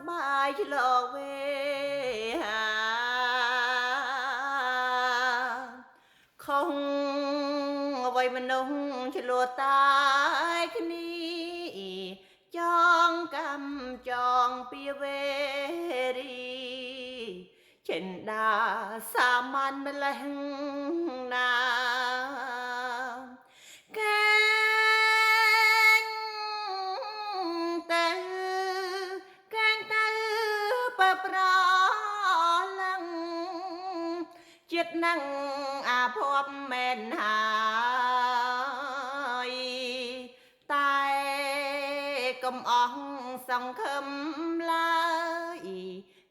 បាយឆ្លងវេហាខុសអ្វីមនុស្សឆ្លោះតែគ្នាចងកម្មចងពីវេរីចិនដាសាមញ្ញម្លេះណាកែងទៅកែងទៅបើប្រឡឹងចិត្តនឹងអាភ័ព្វមែនហើយតែកុំអស់សង្ឃឹមឡើយ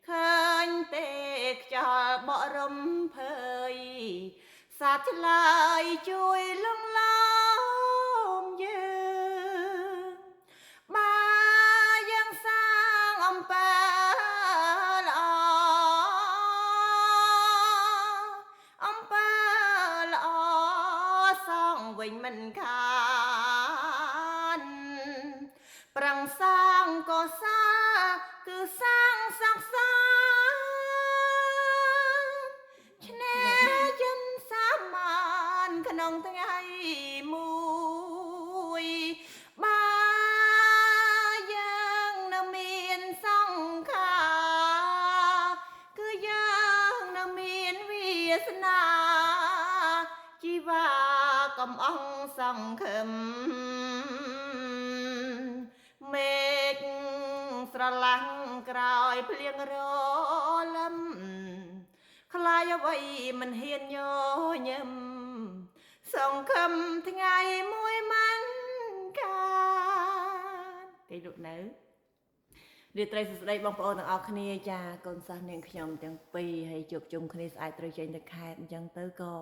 ឃើញទេខ្យល់បក់រំភើយសាច់ឆ្លើយជួយលំឡំយើងបើយើងសាងអំពើល្អអំពើល្អសងវិញមិនខានប្រឹងសាងក៏សាគឺសាងសង្សារឆ្នេរយន្តសាមានក្នុងថ្ងៃមួយបើយើងនៅមានសង្ខារគឺយើងនៅមានវាសនាជីវាកំអស់សង្ឃឹមមេឃស្រឡះក្រោយភ្លៀងរលឹមខ្លាយអ្វីមិនហ៊ានញញឹមសង្ឃឹមថ្ងៃមួយមិនកានគេលក់នៅរាត្រីសួស្តីបងប្អូនទាំងអស់គ្នាចាកូនសិស្សនាងខ្ញុំទាំងពីរហើយជួបជុំគ្នាស្អែកត្រូវចេញទៅខេត្តអញ្ចឹងទៅក៏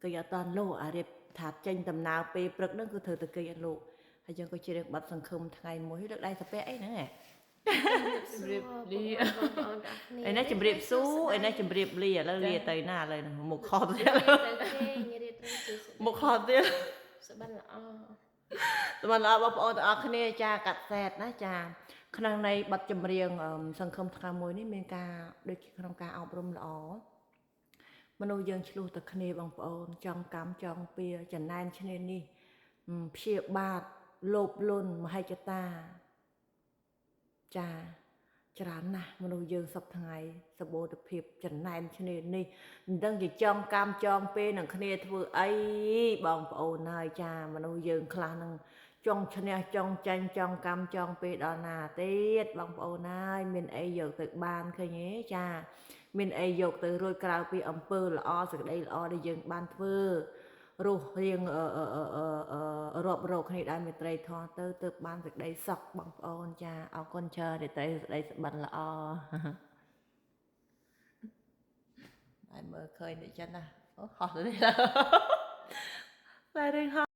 គេអត់តាន់លោកអារៀបថាចេញដំណើរពេលព្រឹកហ្នឹងគឺធ្វើទៅគេអត់លោកហើយយើងក៏ជ្រៀងបាត់សង្ឃឹមថ្ងៃមួយលើកដៃសាពះអីហ្នឹងជំរាបលាឯនេះជំរាបសួរឯនេះជំរាបលាឥឡូវលាទៅណាឥឡូវហ្នឹងមុខខត់ទៀតមុខខត់ទៀតសបានល្អបងប្អូនទាំងអស់គ្នាចាកាត់សែតណាចាក្នុងនៃបទចម្រៀងសង្ឃឹមថ្ងៃមួយនេះមានការដូចក្នុងការអប់រំល្អមនុស្សយើងឆ្លោះតែគ្នាបងប្អូនចង់កម្មចង់ពៀចំណែនឈ្នានេះព្យាបាទលោភលន់មហិច្ឆតាចាច្រើនណាស់មនុស្សយើងសពថ្ងៃសបោទភាពចំណែនឈ្នានេះមិនដឹងជាចង់កម្មចង់ពេលនឹងគ្នាធ្វើអីបងប្អូនហើយចាមនុស្សយើងខ្លះនឹងចង់ឈ្នះចង់ចាញ់ចង់កម្មចង់ពេលដល់ណាទៀតបងប្អូនហើយមានអីយកទៅបានឃើញទេចាមានអីយកទៅរួចក្រៅពីអំពើល្អសេចក្តីល្អដែលយើងបានធ្វើរស់រៀងរាប់រកគ្នាដោយមេត្រីធម៌ទៅបានសេចក្តីសុខបងប្អូនចាអរគុណច្រើនរាត្រីសេចក្តីសុបិនល្អហើយមើលឃើញដូចចឹងណាអូហោះទៅនេះតែរឿង